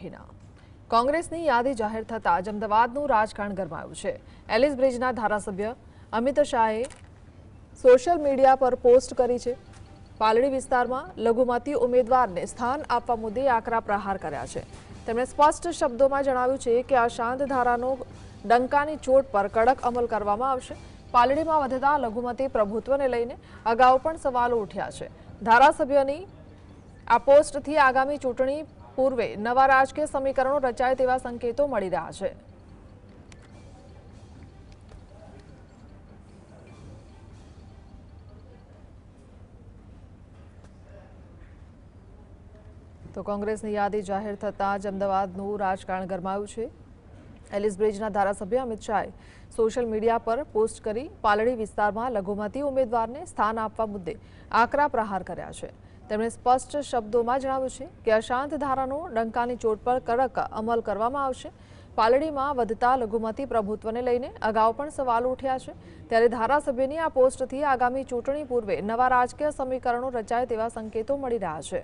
મહિના કોંગ્રેસની યાદી જાહેર થતાં અમદાવાદનું રાજકારણ ગરમાયું છે। એલિસ બ્રિજના ધારાસભ્ય અમિત શાહે સોશિયલ મીડિયા પર પોસ્ટ કરી છે। પાલડી વિસ્તારમાં લઘુમતી ઉમેદવારને સ્થાન આપવા મુદ્દે આકરા પ્રહાર કર્યા છે। તેમણે સ્પષ્ટ શબ્દોમાં જણાવ્યું છે કે અશાંત ધારાનો ડંકાની ચોટ પર કડક અમલ કરવામાં આવશે। પાલડીમાં વધતા લઘુમતી પ્રભુત્વને લઈને અગાઉ પણ સવાલો ઉઠ્યા છે। ધારાસભ્યની આ પોસ્ટથી આગામી ચૂંટણી પૂર્વે નવા રાજકીય સમીકરણો રચાય તેવા સંકેતો મળી રહ્યા છે। તો કોંગ્રેસની યાદી જાહેર થતાં જ અમદાવાદનું રાજકારણ ગરમાયું છે। એલિસ બ્રિજના ધારાસભ્ય અમિત શાહે સોશિયલ મીડિયા પર પોસ્ટ કરી પાલડી વિસ્તારમાં લઘુમતી ઉમેદવારને સ્થાન આપવા મુદ્દે આકરા પ્રહાર કર્યા છે। તેમણે સ્પષ્ટ શબ્દોમાં જણાવ્યું છે કે અશાંત ધારાનો ડંકાની ચોટ પર કડક અમલ કરવામાં આવશે। પાલડીમાં વધતા લઘુમતી પ્રભુત્વને લઈને અગાઉ પણ સવાલો ઉઠ્યા છે। ત્યારે ધારાસભ્યની આ પોસ્ટથી આગામી ચૂંટણી પૂર્વે નવા રાજકીય સમીકરણો રચાય તેવા સંકેતો મળી રહ્યા છે।